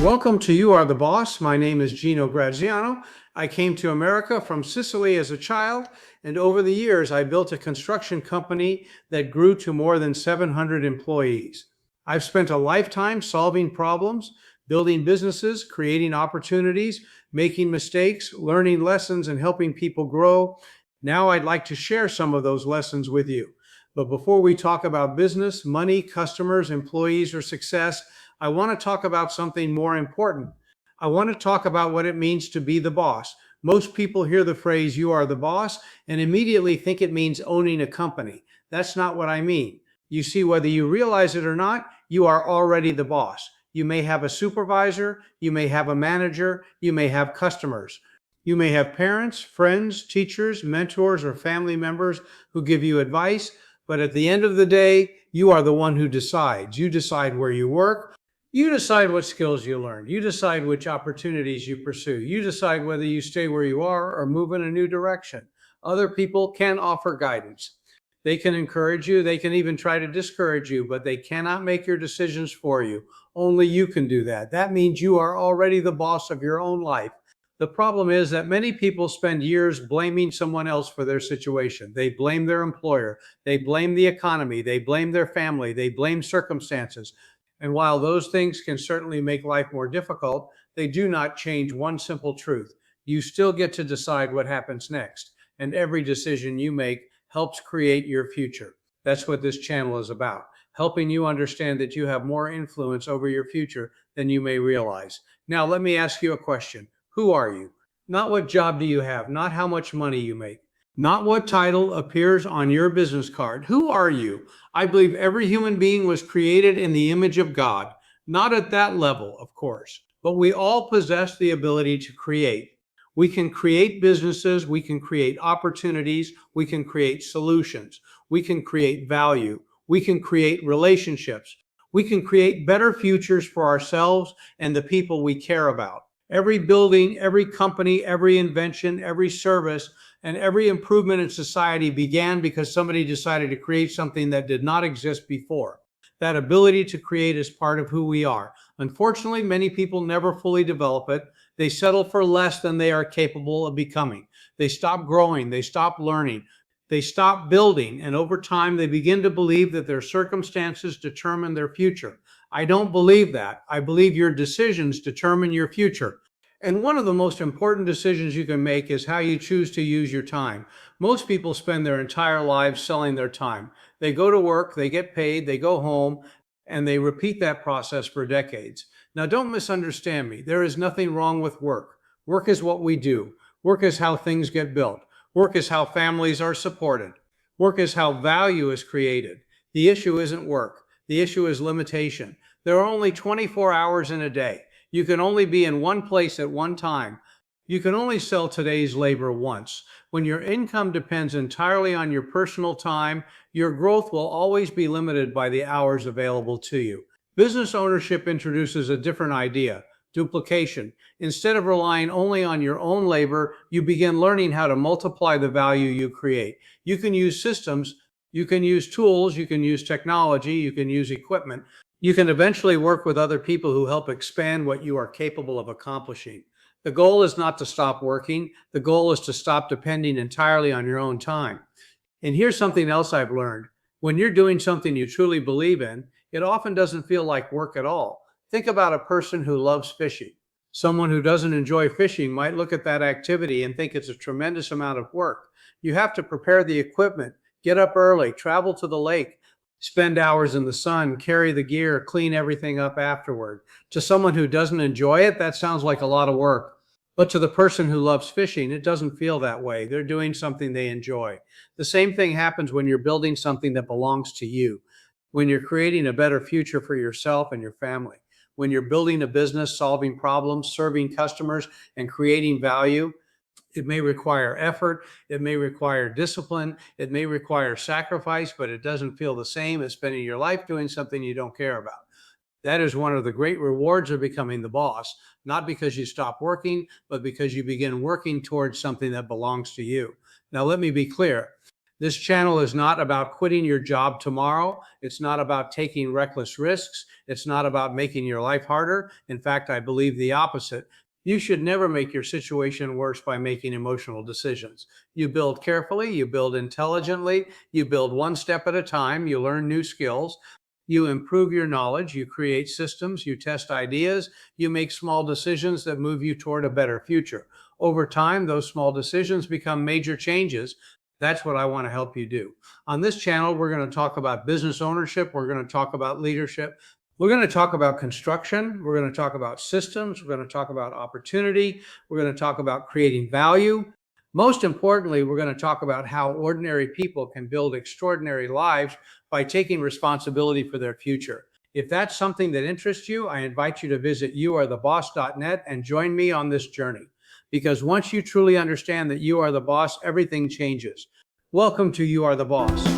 Welcome to You Are the Boss. My name is Gino Graziano. I came to America from Sicily as a child, and over the years, I built a construction company that grew to more than 700 employees. I've spent a lifetime solving problems, building businesses, creating opportunities, making mistakes, learning lessons, and helping people grow. Now I'd like to share some of those lessons with you. But before we talk about business, money, customers, employees, or success, I want to talk about something more important. I want to talk about what it means to be the boss. Most people hear the phrase, you are the boss, and immediately think it means owning a company. That's not what I mean. You see, whether you realize it or not, you are already the boss. You may have a supervisor, you may have a manager, you may have customers. You may have parents, friends, teachers, mentors, or family members who give you advice, but at the end of the day, you are the one who decides. You decide where you work. You decide what skills you learn. You decide which opportunities you pursue. You decide whether you stay where you are or move in a new direction. Other people can offer guidance. They can encourage you. They can even try to discourage you, but they cannot make your decisions for you. Only you can do that. That means you are already the boss of your own life. The problem is that many people spend years blaming someone else for their situation. They blame their employer. They blame the economy. They blame their family. They blame circumstances. And while those things can certainly make life more difficult, they do not change one simple truth. You still get to decide what happens next, and every decision you make helps create your future. That's what this channel is about, helping you understand that you have more influence over your future than you may realize. Now, let me ask you a question. Who are you? Not what job do you have, not how much money you make, not what title appears on your business card. Who are you? I believe every human being was created in the image of God, not at that level, of course, but we all possess the ability to create. We can create businesses, we can create opportunities, we can create solutions, we can create value, we can create relationships, we can create better futures for ourselves and the people we care about. Every building, every company, every invention, every service, and every improvement in society began because somebody decided to create something that did not exist before. That ability to create is part of who we are. Unfortunately, many people never fully develop it. They settle for less than they are capable of becoming. They stop growing, they stop learning, they stop building, and over time they begin to believe that their circumstances determine their future. I don't believe that. I believe your decisions determine your future. And one of the most important decisions you can make is how you choose to use your time. Most people spend their entire lives selling their time. They go to work, they get paid, they go home, and they repeat that process for decades. Now, don't misunderstand me. There is nothing wrong with work. Work is what we do. Work is how things get built. Work is how families are supported. Work is how value is created. The issue isn't work. The issue is limitation. There are only 24 hours in a day. You can only be in one place at one time. You can only sell today's labor once. When your income depends entirely on your personal time, your growth will always be limited by the hours available to you. Business ownership introduces a different idea, duplication. Instead of relying only on your own labor, you begin learning how to multiply the value you create. You can use systems, you can use tools, you can use technology, you can use equipment. You can eventually work with other people who help expand what you are capable of accomplishing. The goal is not to stop working. The goal is to stop depending entirely on your own time. And here's something else I've learned. When you're doing something you truly believe in, it often doesn't feel like work at all. Think about a person who loves fishing. Someone who doesn't enjoy fishing might look at that activity and think it's a tremendous amount of work. You have to prepare the equipment, get up early, travel to the lake, spend hours in the sun, carry the gear, clean everything up afterward. To someone who doesn't enjoy it, that sounds like a lot of work. But to the person who loves fishing, it doesn't feel that way. They're doing something they enjoy. The same thing happens when you're building something that belongs to you, when you're creating a better future for yourself and your family, when you're building a business, solving problems, serving customers, and creating value. It may require effort, it may require discipline, it may require sacrifice, but it doesn't feel the same as spending your life doing something you don't care about. That is one of the great rewards of becoming the boss, not because you stop working, but because you begin working towards something that belongs to you. Now, let me be clear. This channel is not about quitting your job tomorrow. It's not about taking reckless risks. It's not about making your life harder. In fact, I believe the opposite. You should never make your situation worse by making emotional decisions. You build carefully, you build intelligently, you build one step at a time, you learn new skills, you improve your knowledge, you create systems, you test ideas, you make small decisions that move you toward a better future. Over time, those small decisions become major changes. That's what I want to help you do. On this channel, we're going to talk about business ownership. We're going to talk about leadership. We're going to talk about construction. We're going to talk about systems. We're going to talk about opportunity. We're going to talk about creating value. Most importantly, we're going to talk about how ordinary people can build extraordinary lives by taking responsibility for their future. If that's something that interests you, I invite you to visit youaretheboss.net and join me on this journey. Because once you truly understand that you are the boss, everything changes. Welcome to You Are the Boss.